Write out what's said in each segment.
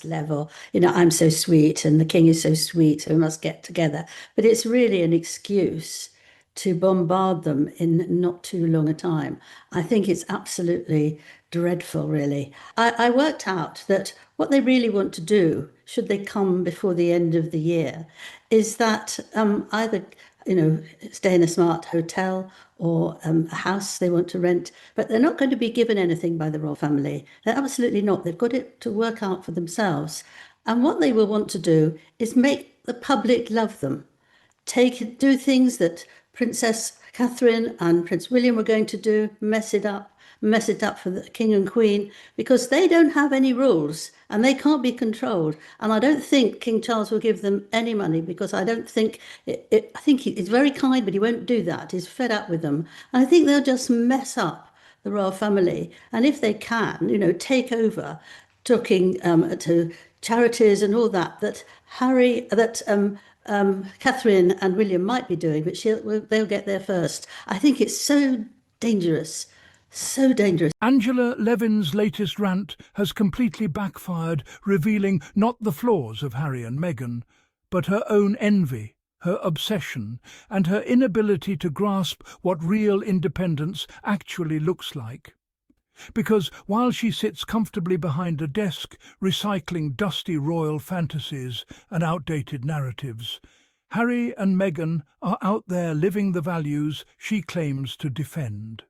level, I'm so sweet and the king is so sweet, so we must get together. But it's really an excuse to bombard them in not too long a time. I think it's absolutely dreadful, really. I worked out that what they really want to do, should they come before the end of the year, is that either stay in a smart hotel or a house they want to rent, but they're not going to be given anything by the royal family. They're absolutely not. They've got it to work out for themselves. And what they will want to do is make the public love them, do things that Princess Catherine and Prince William were going to do, mess it up for the king and queen, because they don't have any rules and they can't be controlled. And I don't think King Charles will give them any money, because I don't think I think he's very kind, but he won't do that. He's fed up with them. And I think they'll just mess up the royal family. And if they can, take over, talking to charities and all that, Catherine and William might be doing, but they'll get there first. I think it's so dangerous, so dangerous. Angela Levin's latest rant has completely backfired, revealing not the flaws of Harry and Meghan, but her own envy, her obsession, and her inability to grasp what real independence actually looks like. Because while she sits comfortably behind a desk, recycling dusty royal fantasies and outdated narratives, Harry and Meghan are out there living the values she claims to defend.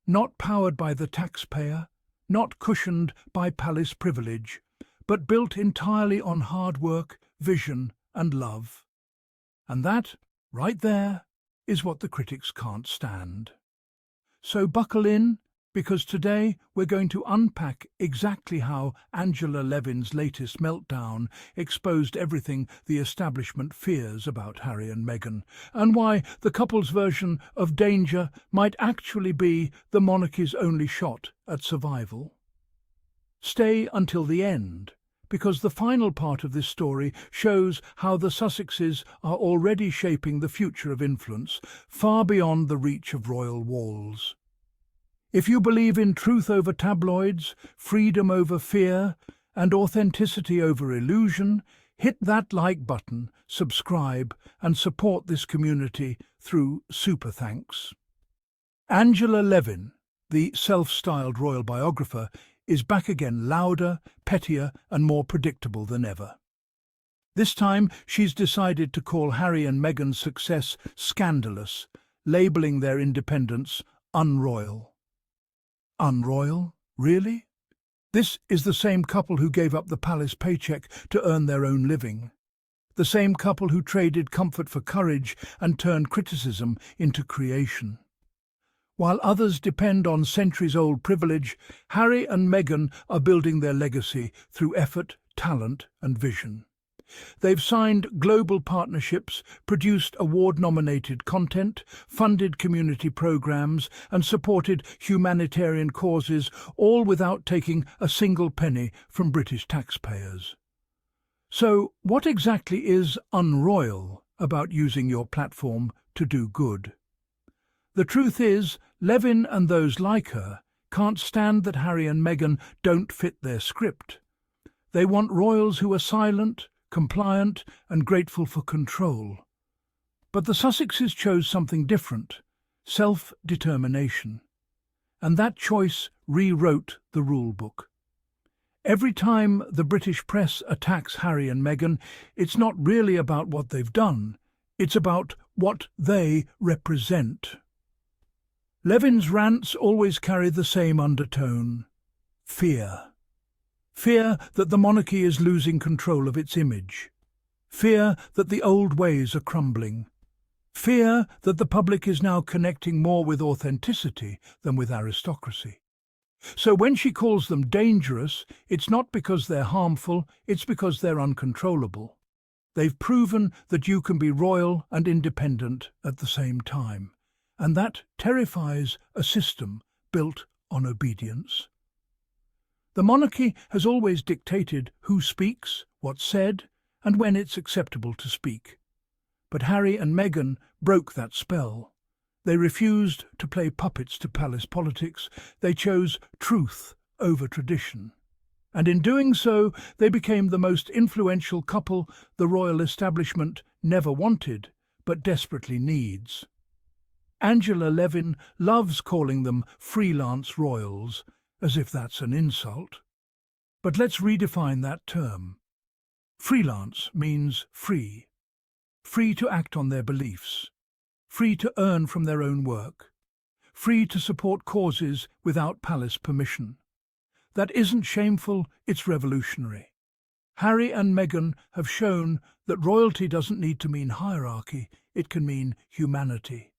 Not powered by the taxpayer, not cushioned by palace privilege, but built entirely on hard work, vision and love. And that, right there, is what the critics can't stand. So buckle in, because today we're going to unpack exactly how Angela Levin's latest meltdown exposed everything the establishment fears about Harry and Meghan, and why the couple's version of danger might actually be the monarchy's only shot at survival. Stay until the end, because the final part of this story shows how the Sussexes are already shaping the future of influence far beyond the reach of royal walls. If you believe in truth over tabloids, freedom over fear, and authenticity over illusion, hit that like button, subscribe, and support this community through super thanks. Angela Levin, the self-styled royal biographer, is back again, louder, pettier, and more predictable than ever. This time, she's decided to call Harry and Meghan's success scandalous, labelling their independence unroyal. Unroyal? Really? This is the same couple who gave up the palace paycheck to earn their own living. The same couple who traded comfort for courage and turned criticism into creation. While others depend on centuries-old privilege, Harry and Meghan are building their legacy through effort, talent and vision. They've signed global partnerships, produced award-nominated content, funded community programs, and supported humanitarian causes, all without taking a single penny from British taxpayers. So, what exactly is unroyal about using your platform to do good? The truth is, Levin and those like her can't stand that Harry and Meghan don't fit their script. They want royals who are silent, compliant and grateful for control. But the Sussexes chose something different, self-determination. And that choice rewrote the rule-book. Every time the British press attacks Harry and Meghan, it's not really about what they've done, it's about what they represent. Levin's rants always carry the same undertone: fear. Fear that the monarchy is losing control of its image. Fear that the old ways are crumbling. Fear that the public is now connecting more with authenticity than with aristocracy. So when she calls them dangerous, it's not because they're harmful, it's because they're uncontrollable. They've proven that you can be royal and independent at the same time, and that terrifies a system built on obedience. The monarchy has always dictated who speaks, what's said, and when it's acceptable to speak. But Harry and Meghan broke that spell. They refused to play puppets to palace politics. They chose truth over tradition. And in doing so, they became the most influential couple the royal establishment never wanted, but desperately needs. Angela Levin loves calling them freelance royals, as if that's an insult. But let's redefine that term. Freelance means free. Free to act on their beliefs. Free to earn from their own work. Free to support causes without palace permission. That isn't shameful, it's revolutionary. Harry and Meghan have shown that royalty doesn't need to mean hierarchy, it can mean humanity.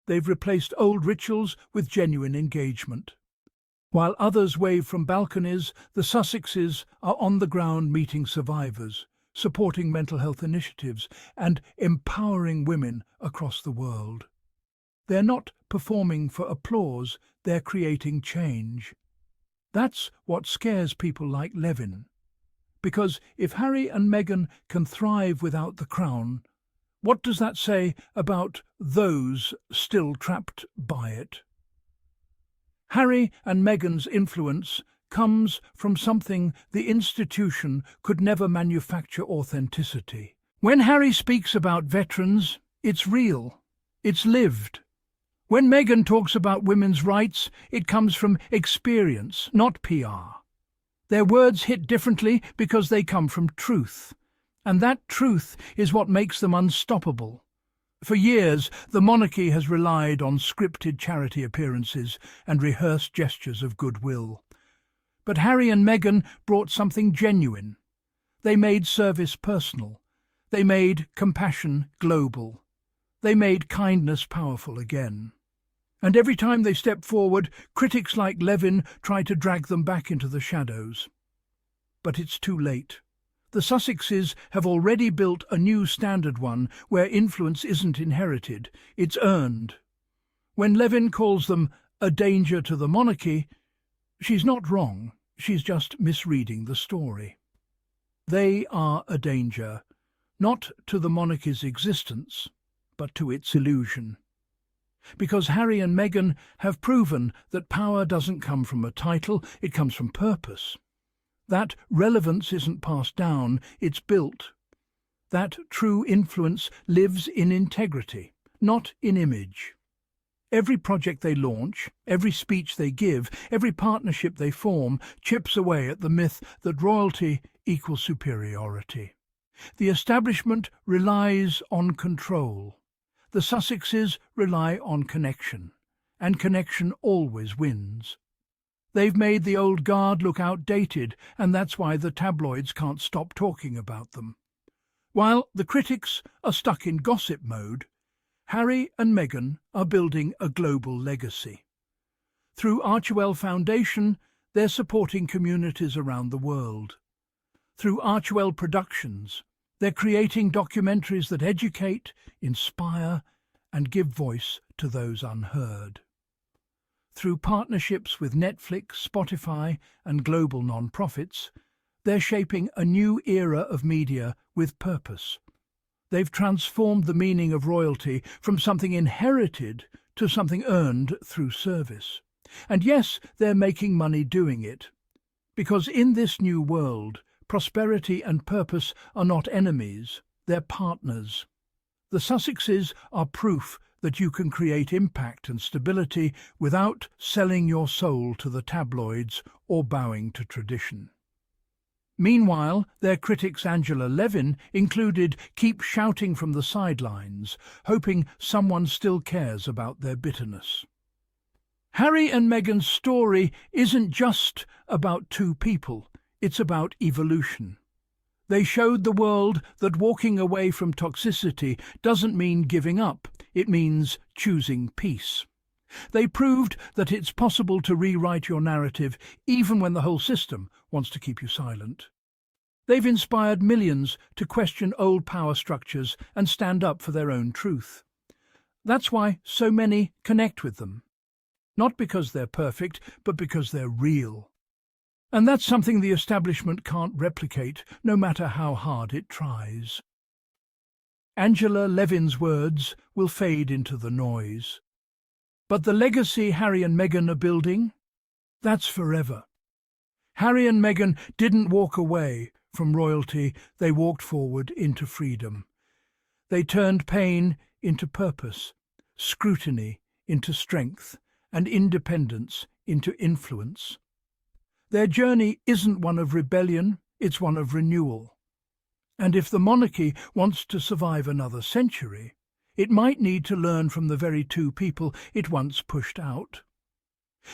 They've replaced old rituals with genuine engagement. While others wave from balconies, the Sussexes are on the ground meeting survivors, supporting mental health initiatives and empowering women across the world. They're not performing for applause, they're creating change. That's what scares people like Levin. Because if Harry and Meghan can thrive without the crown, what does that say about those still trapped by it? Harry and Meghan's influence comes from something the institution could never manufacture: authenticity. When Harry speaks about veterans, it's real, it's lived. When Meghan talks about women's rights, it comes from experience, not PR. Their words hit differently because they come from truth. And that truth is what makes them unstoppable. For years, the monarchy has relied on scripted charity appearances and rehearsed gestures of goodwill. But Harry and Meghan brought something genuine. They made service personal. They made compassion global. They made kindness powerful again. And every time they step forward, critics like Levin try to drag them back into the shadows. But it's too late. The Sussexes have already built a new standard one where influence isn't inherited, it's earned. When Levin calls them a danger to the monarchy, she's not wrong, she's just misreading the story. They are a danger, not to the monarchy's existence, but to its illusion. Because Harry and Meghan have proven that power doesn't come from a title, it comes from purpose. That relevance isn't passed down, it's built. That true influence lives in integrity, not in image. Every project they launch, every speech they give, every partnership they form chips away at the myth that royalty equals superiority. The establishment relies on control. The Sussexes rely on connection, and connection always wins. They've made the old guard look outdated, and that's why the tabloids can't stop talking about them. While the critics are stuck in gossip mode, Harry and Meghan are building a global legacy. Through Archewell Foundation, they're supporting communities around the world. Through Archewell Productions, they're creating documentaries that educate, inspire, and give voice to those unheard. Through partnerships with Netflix, Spotify, and global non-profits, they're shaping a new era of media with purpose. They've transformed the meaning of royalty from something inherited to something earned through service. And yes, they're making money doing it. Because in this new world, prosperity and purpose are not enemies, they're partners. The Sussexes are proof that you can create impact and stability without selling your soul to the tabloids or bowing to tradition. Meanwhile, their critics Angela Levin included keep shouting from the sidelines, hoping someone still cares about their bitterness. Harry and Meghan's story isn't just about two people, it's about evolution. They showed the world that walking away from toxicity doesn't mean giving up, it means choosing peace. They proved that it's possible to rewrite your narrative even when the whole system wants to keep you silent. They've inspired millions to question old power structures and stand up for their own truth. That's why so many connect with them. Not because they're perfect, but because they're real. And that's something the establishment can't replicate, no matter how hard it tries. Angela Levin's words will fade into the noise. But the legacy Harry and Meghan are building, that's forever. Harry and Meghan didn't walk away from royalty, they walked forward into freedom. They turned pain into purpose, scrutiny into strength, and independence into influence. Their journey isn't one of rebellion, it's one of renewal. And if the monarchy wants to survive another century, it might need to learn from the very two people it once pushed out.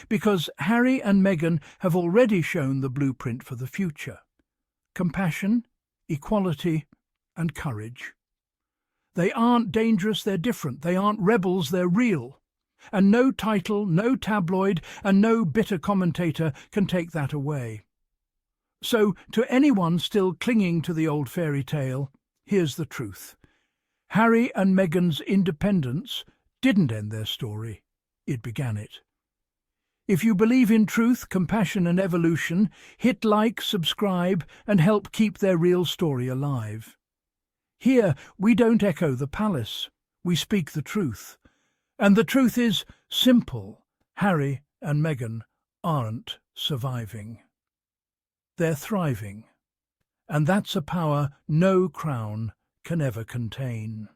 Because Harry and Meghan have already shown the blueprint for the future: compassion, equality, and courage. They aren't dangerous, they're different. They aren't rebels, they're real. And no title, no tabloid, and no bitter commentator can take that away. So, to anyone still clinging to the old fairy tale, here's the truth. Harry and Meghan's independence didn't end their story, it began it. If you believe in truth, compassion and evolution, hit like, subscribe, and help keep their real story alive. Here, we don't echo the palace, we speak the truth. And the truth is simple: Harry and Meghan aren't surviving. They're thriving. And that's a power no crown can ever contain.